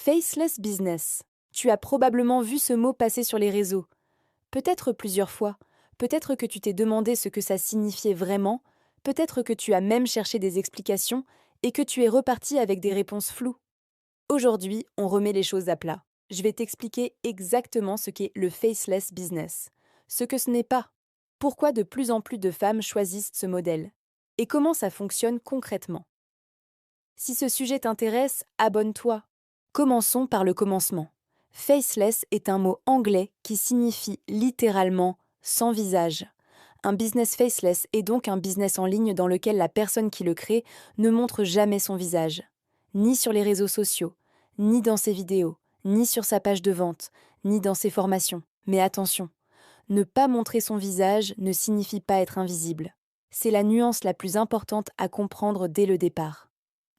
Faceless business. Tu as probablement vu ce mot passer sur les réseaux. Peut-être plusieurs fois. Peut-être que tu t'es demandé ce que ça signifiait vraiment. Peut-être que tu as même cherché des explications et que tu es reparti avec des réponses floues. Aujourd'hui, on remet les choses à plat. Je vais t'expliquer exactement ce qu'est le faceless business, ce que ce n'est pas, pourquoi de plus en plus de femmes choisissent ce modèle et comment ça fonctionne concrètement. Si ce sujet t'intéresse, abonne-toi. Commençons par le commencement. Faceless est un mot anglais qui signifie littéralement sans visage. Un business faceless est donc un business en ligne dans lequel la personne qui le crée ne montre jamais son visage, ni sur les réseaux sociaux, ni dans ses vidéos, ni sur sa page de vente, ni dans ses formations. Mais attention, ne pas montrer son visage ne signifie pas être invisible. C'est la nuance la plus importante à comprendre dès le départ.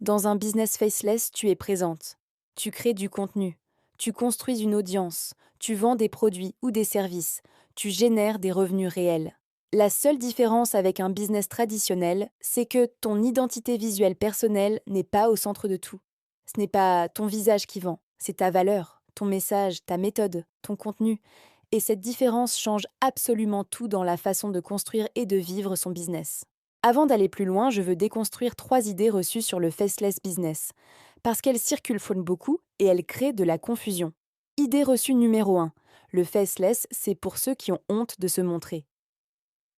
Dans un business faceless, tu es présente. Tu crées du contenu. Tu construis une audience. Tu vends des produits ou des services. Tu génères des revenus réels. La seule différence avec un business traditionnel, c'est que ton identité visuelle personnelle n'est pas au centre de tout. Ce n'est pas ton visage qui vend, c'est ta valeur, ton message, ta méthode, ton contenu. Et cette différence change absolument tout dans la façon de construire et de vivre son business. Avant d'aller plus loin, je veux déconstruire 3 idées reçues sur le faceless business, parce qu'elles circulent beaucoup et elles créent de la confusion. Idée reçue numéro 1. Le faceless, c'est pour ceux qui ont honte de se montrer.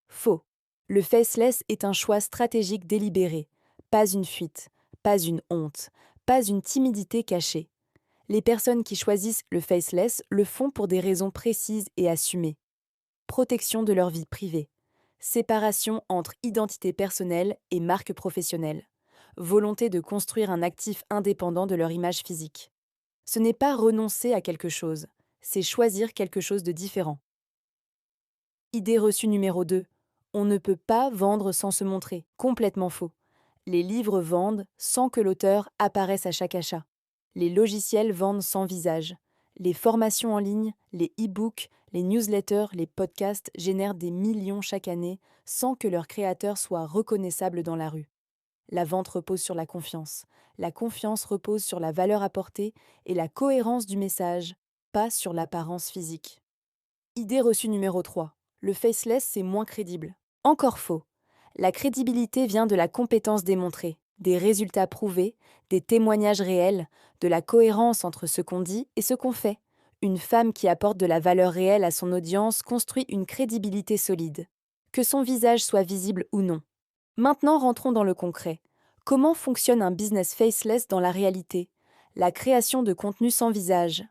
Faux. Le faceless est un choix stratégique délibéré, pas une fuite, pas une honte, pas une timidité cachée. Les personnes qui choisissent le faceless le font pour des raisons précises et assumées. Protection de leur vie privée. Séparation entre identité personnelle et marque professionnelle. Volonté de construire un actif indépendant de leur image physique. Ce n'est pas renoncer à quelque chose, c'est choisir quelque chose de différent. Idée reçue numéro 2. On ne peut pas vendre sans se montrer. Complètement faux. Les livres vendent sans que l'auteur apparaisse à chaque achat. Les logiciels vendent sans visage. Les formations en ligne, les e-books, les newsletters, les podcasts génèrent des millions chaque année sans que leur créateur soit reconnaissable dans la rue. La vente repose sur la confiance. La confiance repose sur la valeur apportée et la cohérence du message, pas sur l'apparence physique. Idée reçue numéro 3. Le faceless, c'est moins crédible. Encore faux. La crédibilité vient de la compétence démontrée, des résultats prouvés, des témoignages réels, de la cohérence entre ce qu'on dit et ce qu'on fait. Une femme qui apporte de la valeur réelle à son audience construit une crédibilité solide. Que son visage soit visible ou non. Maintenant, rentrons dans le concret. Comment fonctionne un business faceless dans la réalité? La création de contenu sans visage.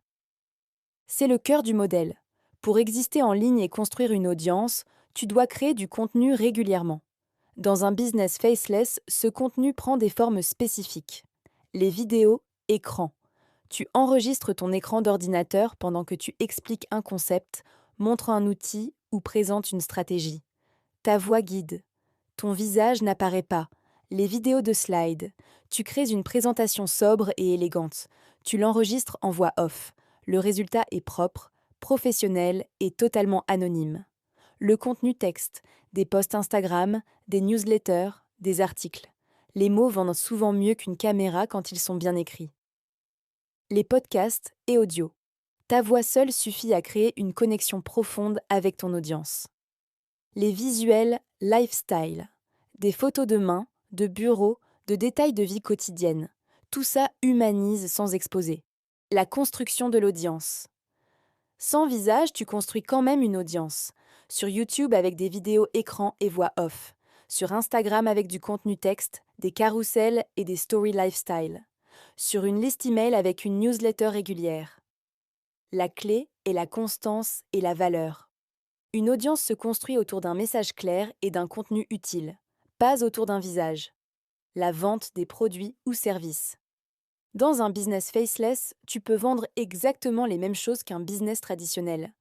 C'est le cœur du modèle. Pour exister en ligne et construire une audience, tu dois créer du contenu régulièrement. Dans un business faceless, ce contenu prend des formes spécifiques. Les vidéos, écran. Tu enregistres ton écran d'ordinateur pendant que tu expliques un concept, montres un outil ou présentes une stratégie. Ta voix guide. Ton visage n'apparaît pas. Les vidéos de slide. Tu crées une présentation sobre et élégante. Tu l'enregistres en voix off. Le résultat est propre, professionnel et totalement anonyme. Le contenu texte, des posts Instagram, des newsletters, des articles. Les mots vendent souvent mieux qu'une caméra quand ils sont bien écrits. Les podcasts et audio. Ta voix seule suffit à créer une connexion profonde avec ton audience. Les visuels lifestyle. Des photos de main, de bureau, de détails de vie quotidienne. Tout ça humanise sans exposer. La construction de l'audience. Sans visage, tu construis quand même une audience. Sur YouTube avec des vidéos écran et voix off. Sur Instagram avec du contenu texte, des carousels et des story lifestyle. Sur une liste email avec une newsletter régulière. La clé est la constance et la valeur. Une audience se construit autour d'un message clair et d'un contenu utile, pas autour d'un visage. La vente des produits ou services. Dans un business faceless, tu peux vendre exactement les mêmes choses qu'un business traditionnel.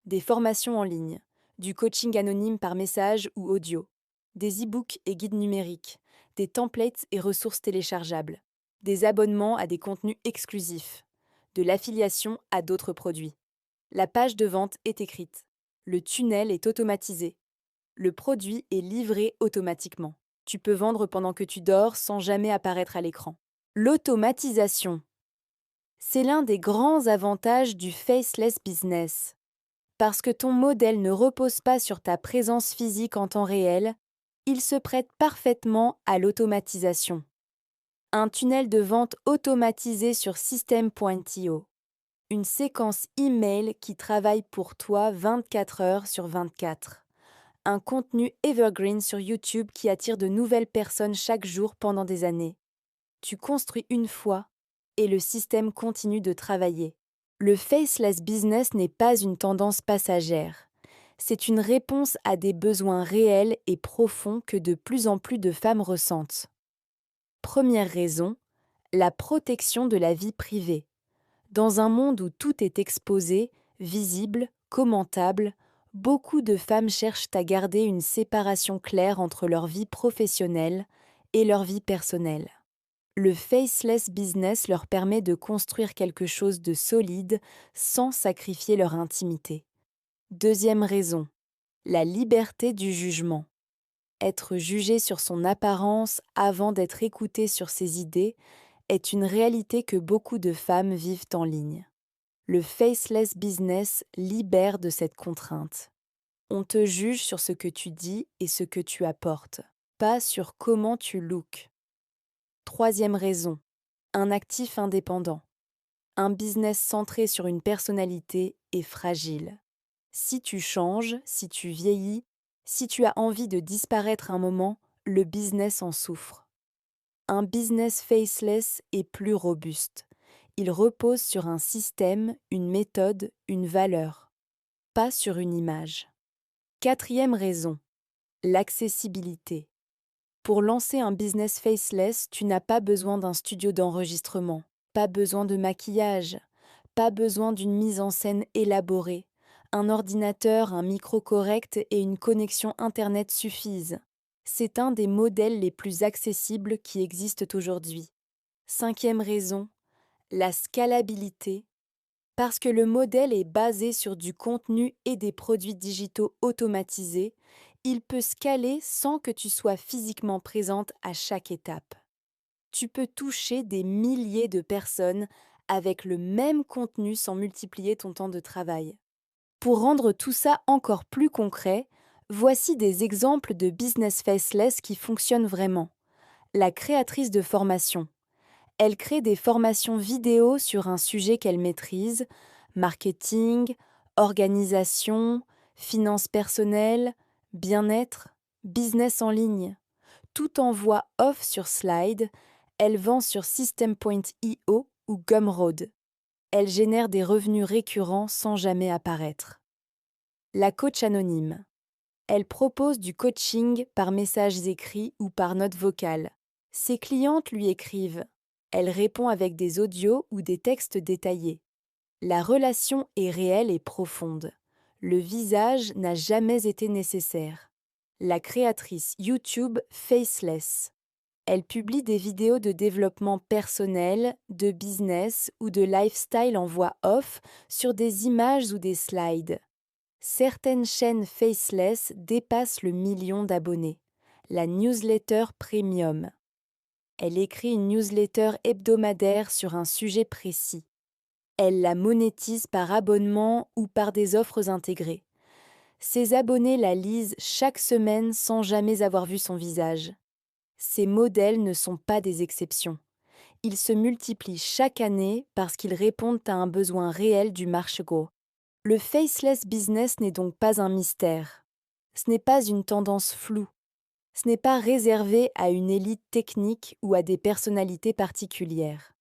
Des formations en ligne, du coaching anonyme par message ou audio, des e-books et guides numériques, des templates et ressources téléchargeables, des abonnements à des contenus exclusifs, de l'affiliation à d'autres produits. La page de vente est écrite. Le tunnel est automatisé. Le produit est livré automatiquement. Tu peux vendre pendant que tu dors sans jamais apparaître à l'écran. L'automatisation. C'est l'un des grands avantages du faceless business. Parce que ton modèle ne repose pas sur ta présence physique en temps réel, il se prête parfaitement à l'automatisation. Un tunnel de vente automatisé sur System.io. Une séquence email qui travaille pour toi 24 heures sur 24. Un contenu evergreen sur YouTube qui attire de nouvelles personnes chaque jour pendant des années. Tu construis une fois et le système continue de travailler. Le faceless business n'est pas une tendance passagère. C'est une réponse à des besoins réels et profonds que de plus en plus de femmes ressentent. Première raison, la protection de la vie privée. Dans un monde où tout est exposé, visible, commentable, beaucoup de femmes cherchent à garder une séparation claire entre leur vie professionnelle et leur vie personnelle. Le faceless business leur permet de construire quelque chose de solide sans sacrifier leur intimité. Deuxième raison, la liberté du jugement. Être jugé sur son apparence avant d'être écouté sur ses idées est une réalité que beaucoup de femmes vivent en ligne. Le faceless business libère de cette contrainte. On te juge sur ce que tu dis et ce que tu apportes, pas sur comment tu looks. Troisième raison, un actif indépendant. Un business centré sur une personnalité est fragile. Si tu changes, si tu vieillis, si tu as envie de disparaître un moment, le business en souffre. Un business faceless est plus robuste. Il repose sur un système, une méthode, une valeur, pas sur une image. Quatrième raison, l'accessibilité. Pour lancer un business faceless, tu n'as pas besoin d'un studio d'enregistrement, pas besoin de maquillage, pas besoin d'une mise en scène élaborée. Un ordinateur, un micro correct et une connexion Internet suffisent. C'est un des modèles les plus accessibles qui existent aujourd'hui. Cinquième raison, la scalabilité. Parce que le modèle est basé sur du contenu et des produits digitaux automatisés, il peut scaler sans que tu sois physiquement présente à chaque étape. Tu peux toucher des milliers de personnes avec le même contenu sans multiplier ton temps de travail. Pour rendre tout ça encore plus concret, voici des exemples de business faceless qui fonctionnent vraiment. La créatrice de formation. Elle crée des formations vidéo sur un sujet qu'elle maîtrise, marketing, organisation, finances personnelles, bien-être, business en ligne. Tout en voix off sur slide, elle vend sur System.io ou Gumroad. Elle génère des revenus récurrents sans jamais apparaître. La coach anonyme. Elle propose du coaching par messages écrits ou par note vocale. Ses clientes lui écrivent. Elle répond avec des audios ou des textes détaillés. La relation est réelle et profonde. Le visage n'a jamais été nécessaire. La créatrice YouTube Faceless. Elle publie des vidéos de développement personnel, de business ou de lifestyle en voix off sur des images ou des slides. Certaines chaînes faceless dépassent le 1 million d'abonnés. La newsletter premium. Elle écrit une newsletter hebdomadaire sur un sujet précis. Elle la monétise par abonnement ou par des offres intégrées. Ses abonnés la lisent chaque semaine sans jamais avoir vu son visage. Ces modèles ne sont pas des exceptions. Ils se multiplient chaque année parce qu'ils répondent à un besoin réel du marché gros. Le faceless business n'est donc pas un mystère. Ce n'est pas une tendance floue. Ce n'est pas réservé à une élite technique ou à des personnalités particulières.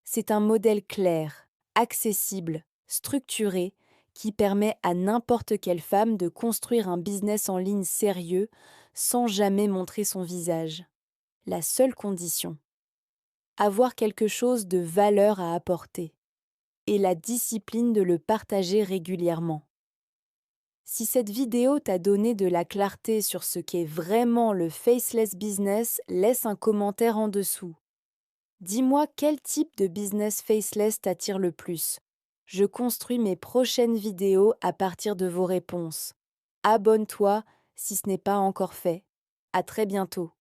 C'est un modèle clair, accessible, structuré, qui permet à n'importe quelle femme de construire un business en ligne sérieux sans jamais montrer son visage. La seule condition, avoir quelque chose de valeur à apporter et la discipline de le partager régulièrement. Si cette vidéo t'a donné de la clarté sur ce qu'est vraiment le faceless business, laisse un commentaire en dessous. Dis-moi quel type de business faceless t'attire le plus. Je construis mes prochaines vidéos à partir de vos réponses. Abonne-toi si ce n'est pas encore fait. À très bientôt.